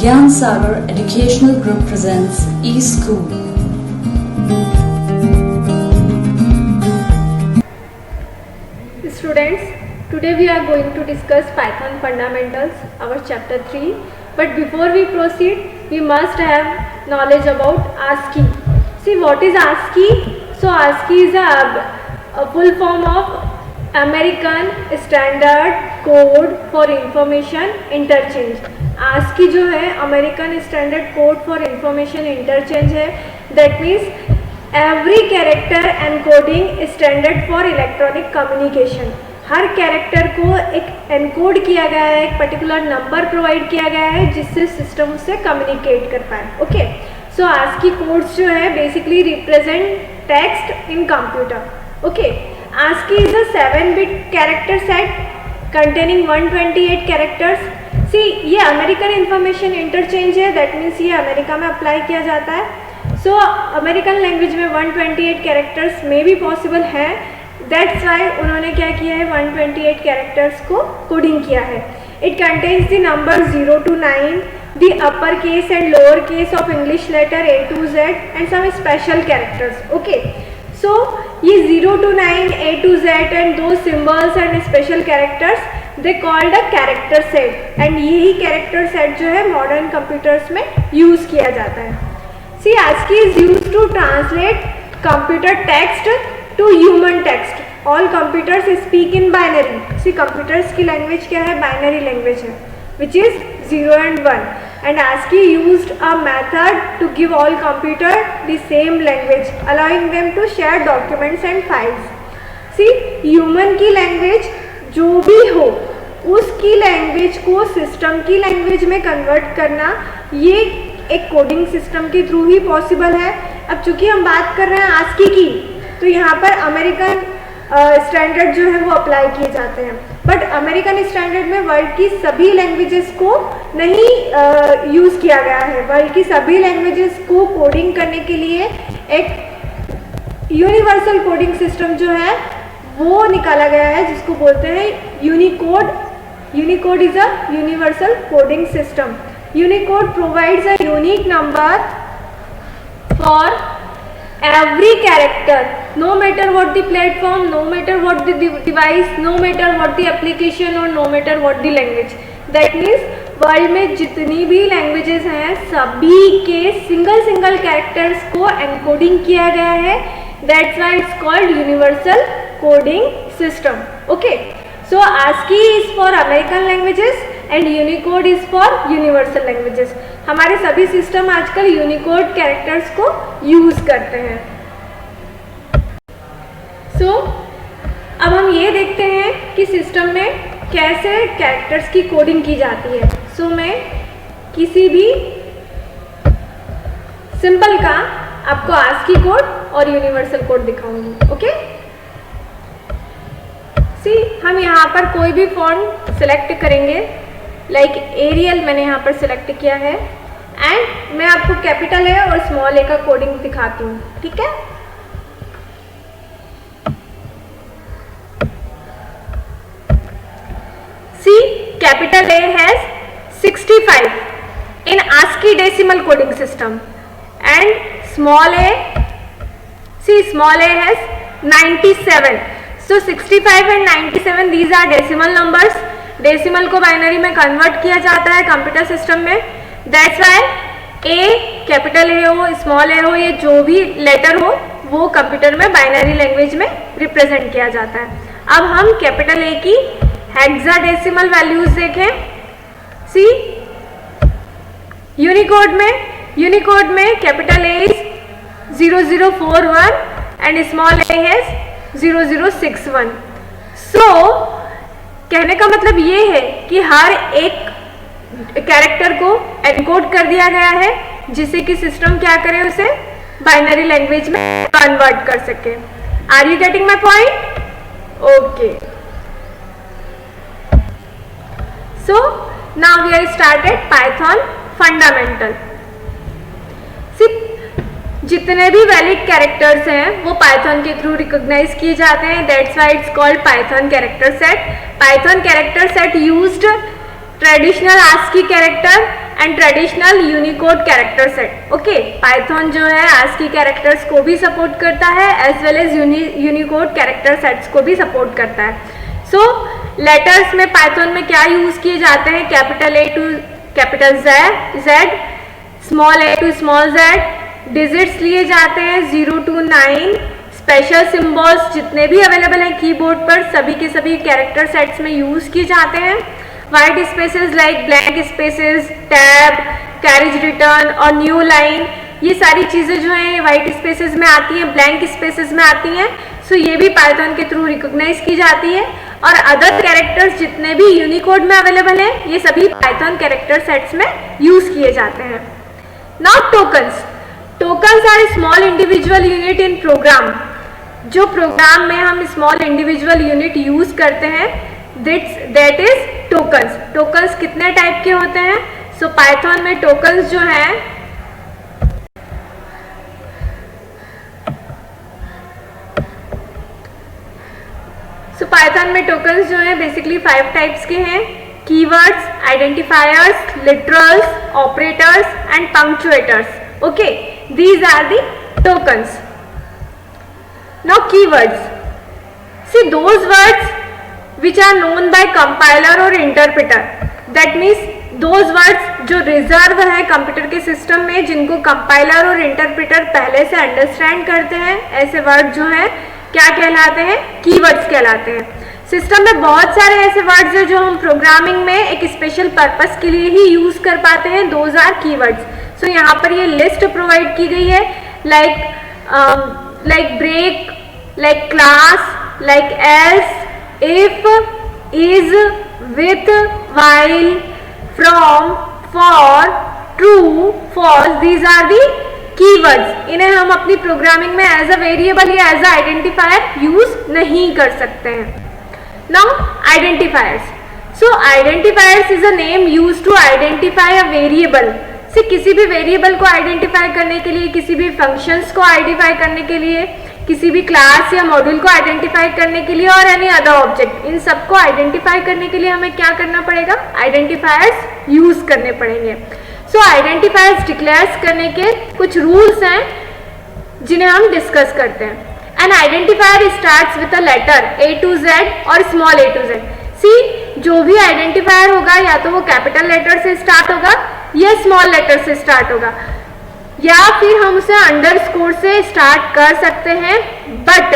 Gyan Sagar Educational Group presents eSchool. Students, today we are going to discuss Python fundamentals, our chapter 3. But before we proceed, we must have knowledge about ASCII. See, what is ASCII? So ASCII is a full form of American Standard Code for Information Interchange. ASCII जो है American standard code for information interchange है. That means every character encoding standard for electronic communication. हर character को एक encode किया गया है, एक पर्टिकुलर नंबर प्रोवाइड किया गया है जिससे सिस्टम उससे कम्युनिकेट कर पाए. ओके, सो ASCII कोड्स जो है basically represent text in computer. Okay, ASCII is a 7-bit character set containing 128 characters. See, ये अमेरिकन इंफॉर्मेशन इंटरचेंज है. दैट मीन्स ये अमेरिका में अप्लाई किया जाता है. सो अमेरिकन लैंग्वेज में 128 कैरेक्टर्स में भी पॉसिबल है. दैट्स वाई उन्होंने क्या किया है, 128 कैरेक्टर्स को कोडिंग किया है. It contains the number 0 to 9, the upper case and lower case of English letter A to Z and some special characters. Okay, so ये 0 to 9, A to Z and दो symbols and special characters they called a character set. And यही character set जो है modern computers में use किया जाता है. सी, ASCII is used to translate computer text to human text. All computers speak in binary. See, computers की language क्या है, binary language है, which is 0 and 1. And ASCII used a method to give all computer the same language, allowing them to share documents and files. See, human की language जो भी हो उसकी language को सिस्टम की लैंग्वेज में कन्वर्ट करना ये एक कोडिंग सिस्टम के थ्रू ही पॉसिबल है. अब चूंकि हम बात कर रहे हैं ASCII की, तो यहाँ पर अमेरिकन स्टैंडर्ड जो है वो अप्लाई किए जाते हैं. बट अमेरिकन स्टैंडर्ड में वर्ल्ड की सभी लैंग्वेजेस को नहीं यूज़ किया गया है. वर्ल्ड की सभी लैंग्वेजेस को कोडिंग करने के लिए एक यूनिवर्सल कोडिंग सिस्टम जो है वो निकाला गया है जिसको बोलते हैं Unicode. Unicode is a universal coding system. Unicode provides a unique number for every character, no matter what the platform, no matter what the device, no matter what the application or no matter what the language. That means world में जितनी भी languages हैं सभी के single characters को encoding किया गया है. That's why it's called universal coding system. Okay, so ASCII is for American languages and Unicode is for universal languages. हमारे सभी सिस्टम आजकल यूनिकोड कैरेक्टर्स को यूज करते हैं. सो अब हम ये देखते हैं कि सिस्टम में कैसे कैरेक्टर्स की कोडिंग की जाती है. सो मैं किसी भी सिंपल का आपको ASCII कोड और यूनिवर्सल कोड दिखाऊंगी. ओके, सी, हम यहाँ पर कोई भी फॉन्ट सिलेक्ट करेंगे. लाइक एरियल मैंने यहाँ पर सिलेक्ट किया है एंड मैं आपको कैपिटल ए और स्मॉल ए का कोडिंग दिखाती हूँ. ठीक है, see, capital A has 65 in ASCII decimal coding system and small A, see, small A has 97. So 65 and 97 these are decimal numbers. Decimal को बाइनरी में कन्वर्ट किया जाता है कंप्यूटर सिस्टम में. That's why A, capital A हो, small ए हो, ये जो भी लेटर हो वो कंप्यूटर में बाइनरी लैंग्वेज में रिप्रेजेंट किया जाता है. अब हम कैपिटल ए की हेक्साडेसिमल वैल्यूज देखें. सी, यूनिकोड में capital A is 0041 and small A has 0061. सो कहने का मतलब ये है कि हर एक कैरेक्टर को एनकोड कर दिया गया है जिससे कि सिस्टम क्या करे, उसे बाइनरी लैंग्वेज में कन्वर्ट कर सके. Are you getting my point? Okay, so now we are started Python fundamental. जितने भी वैलिड कैरेक्टर्स हैं वो पाइथन के थ्रू रिकॉग्नाइज किए जाते हैं. That's why it's called Python character set. Python character set used traditional ASCII character and traditional Unicode character set. Okay, Python जो है ASCII कैरेक्टर्स को भी सपोर्ट करता है as well as Unicode character sets को भी सपोर्ट करता है। सो लेटर्स में पाइथन में क्या यूज किए जाते हैं, capital A to capital Z, small a to small z, digits लिए जाते हैं 0 to 9, स्पेशल सिंबल्स जितने भी अवेलेबल हैं कीबोर्ड पर सभी के सभी कैरेक्टर सेट्स में यूज किए जाते हैं। White spaces like blank spaces, tab, carriage return और न्यू लाइन, ये सारी चीजें जो हैं वाइट स्पेसेस में आती हैं, ब्लैंक स्पेसेस में आती हैं। सो ये भी पाइथन के थ्रू रिकॉग्नाइज की जाती है। और अदर कैरेक्टर्स जितने भी यूनिकोड में अवेलेबल हैं ये सभी पाइथन कैरेक्टर सेट्स में यूज किए जाते हैं। Now tokens. Tokens are small individual unit in program. जो प्रोग्राम में हम स्मॉल इंडिविजुअल यूनिट यूज करते हैं दैट इज टोकन्स। टोकन्स कितने टाइप के होते हैं? सो पाइथन में टोकन्स जो हैं बेसिकली 5 टाइप्स के हैं। Keywords, identifiers, literals, operators and punctuators. Okay, these are the tokens. Now keywords. See those words which are known by compiler or interpreter. That means those words जो reserve है computer के system में, जिनको compiler और interpreter पहले से understand करते हैं, ऐसे वर्ड जो हैं क्या कहलाते हैं? कीवर्ड्स कहलाते हैं। सिस्टम में बहुत सारे ऐसे वर्ड्स हैं जो हम प्रोग्रामिंग में एक स्पेशल पर्पस के लिए ही यूज कर पाते हैं, दोज आर कीवर्ड्स। सो यहाँ पर ये लिस्ट प्रोवाइड की गई है like break, like class, like else, if, is, with, while, from, for, true, false, these are the keywords. इन्हें हम अपनी प्रोग्रामिंग में एज अ वेरिएबल या एज अ आइडेंटिफायर यूज नहीं कर सकते हैं। Now identifiers. So identifiers is a name used to identify a variable. से किसी भी वेरिएबल को आइडेंटिफाई करने के लिए, किसी भी फंक्शंस को आइडेंटिफाई करने के लिए, किसी भी क्लास या मॉड्यूल को आइडेंटिफाई करने के लिए और एनी अदर ऑब्जेक्ट, इन सबको आइडेंटिफाई करने के लिए हमें क्या करना पड़ेगा? आइडेंटिफायर्स यूज करने पड़ेंगे। सो आइडेंटिफायर्स डिक्लेयर्स करने के कुछ रूल्स हैं जिन्हें हम डिस्कस करते हैं। An identifier starts with a letter A to Z और small a to Z। See जो भी आइडेंटिफायर होगा या तो वो कैपिटल लेटर से स्टार्ट होगा या स्मॉल लेटर से स्टार्ट होगा, या फिर हम उसे अंडरस्कोर से स्टार्ट कर सकते हैं। बट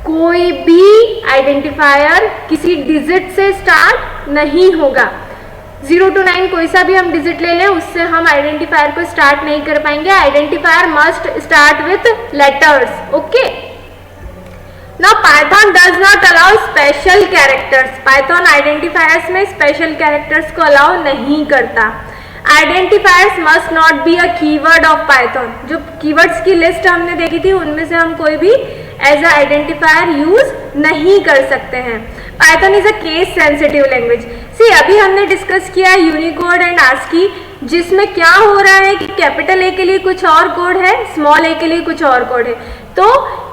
कोई भी आइडेंटिफायर किसी डिजिट से स्टार्ट नहीं होगा। 0 to 9 कोई सा भी हम डिजिट ले लें, उससे हम आइडेंटिफायर को स्टार्ट नहीं कर पाएंगे। Identifier must start with letters. Okay, now Python does not allow special characters. Python identifiers में स्पेशल कैरेक्टर्स को अलाउ नहीं करता। Identifiers must not be a keyword of Python. जो कीवर्ड्स की लिस्ट हमने देखी थी उनमें से हम कोई भी एज अ आइडेंटिफायर यूज नहीं कर सकते हैं। Python is a case sensitive language. See अभी हमने डिस्कस किया यूनिकोड एंड ASCII, जिसमें क्या हो रहा है कि कैपिटल A के लिए कुछ और कोड है, स्मॉल a के लिए कुछ और कोड है। तो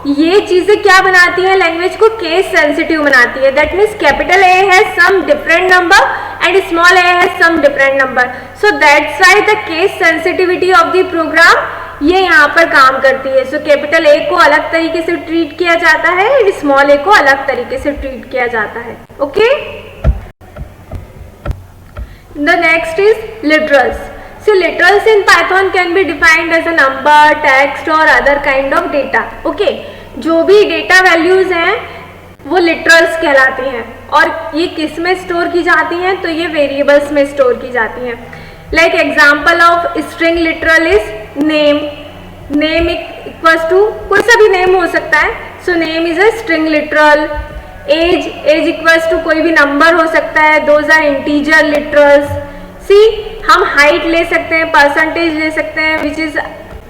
ये चीजें क्या बनाती है? लैंग्वेज को केस सेंसिटिव बनाती है। That means capital A has some different number and small a has some different number. So that's why the case sensitivity of the program ये यहाँ पर काम करती है। सो कैपिटल A को अलग तरीके से ट्रीट किया जाता है एंड स्मॉल a को अलग तरीके से ट्रीट किया जाता है। Okay, the next is literals. So literals in Python can be defined as a number, text or other kind of data. Okay, जो भी डेटा वैल्यूज हैं वो लिटरल्स कहलाती हैं और ये किस में स्टोर की जाती हैं? तो ये वेरिएबल्स में स्टोर की जाती हैं। Like example of string literal is name. Name equals to कोई सा भी नेम हो सकता है। So name is a string literal. Age equals to कोई भी नंबर हो सकता है, those are integer literals. See हम हाइट ले सकते हैं, परसेंटेज ले सकते हैं which is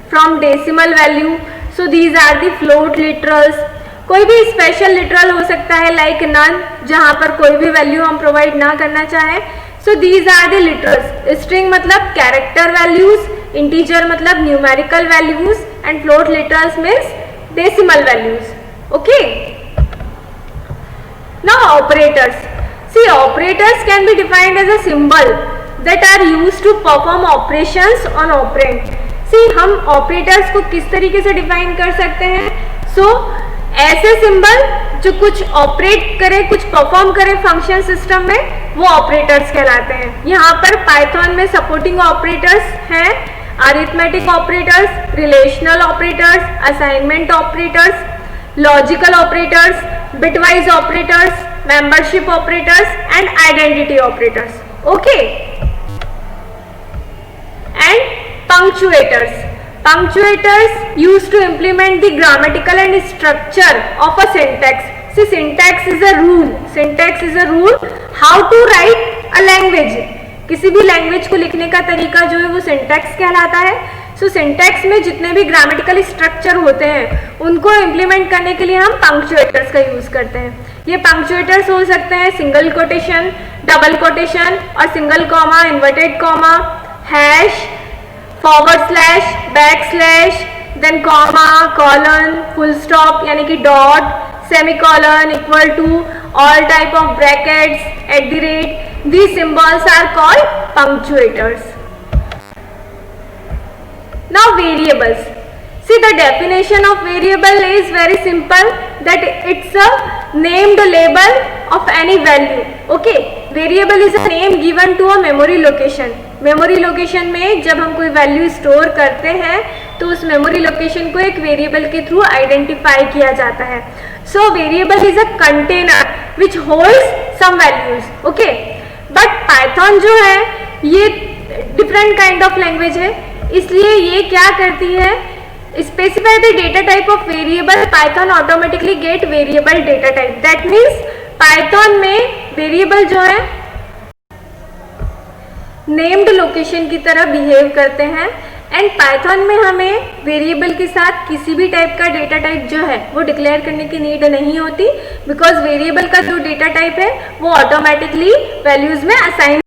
from decimal value. So these are the float literals. कोई भी स्पेशल लिटरल हो सकता है लाइक नन, जहां पर कोई भी वैल्यू हम प्रोवाइड ना करना चाहें। So these are the literals. String मतलब कैरेक्टर वैल्यूज, इंटीजर मतलब numerical values and float literals means decimal values. Okay, now operators. See operators can be defined as a symbol that are used to perform operations on operand. See, हम operators को किस तरीके से define कर सकते हैं? सो ऐसे सिंबल जो कुछ ऑपरेट करे, कुछ परफॉर्म करे फंक्शन सिस्टम में, वो ऑपरेटर्स कहलाते हैं. यहाँ पर पाइथन में सपोर्टिंग ऑपरेटर्स हैं arithmetic operators, relational operators, assignment operators, logical operators, bitwise operators, membership operators and identity operators. Okay, and punctuators. Punctuators used to implement the grammatical and structure of a syntax. See, syntax is a rule. Syntax is a rule how to write a language. किसी भी language को लिखने का तरीका जो है वो syntax कहलाता है. सो सिंटैक्स में जितने भी ग्रामेटिकल स्ट्रक्चर होते हैं उनको इम्प्लीमेंट करने के लिए हम पंक्चुएटर्स का यूज करते हैं. ये पंक्चुएटर्स हो सकते हैं सिंगल कोटेशन, डबल कोटेशन और single comma, inverted comma, hash, forward slash, back slash, then comma, colon, full stop यानी कि dot, semicolon, equal to, all type of brackets, at the rate. These symbols are called punctuators. Now variables. See, the definition of variable is very simple, that it's a named label of any value. Okay, variable is a name given to a memory location. Memory location में जब हम कोई value store करते हैं तो उस memory location को एक वेरिएबल के थ्रू आइडेंटिफाई किया जाता है. So variable is a container which holds some values. Okay, but Python जो है ये डिफरेंट काइंड ऑफ लैंग्वेज है, इसलिए ये क्या करती है, specify the data type of variable, Python automatically get variable data type. That means Python में वेरिएबल जो है नेम्ड लोकेशन की तरह बिहेव करते हैं. एंड पाइथन में हमें वेरिएबल के साथ किसी भी टाइप का डेटा टाइप जो है वो डिक्लेयर करने की नीड नहीं होती, बिकॉज वेरिएबल का जो डेटा टाइप है वो ऑटोमेटिकली वैल्यूज में असाइन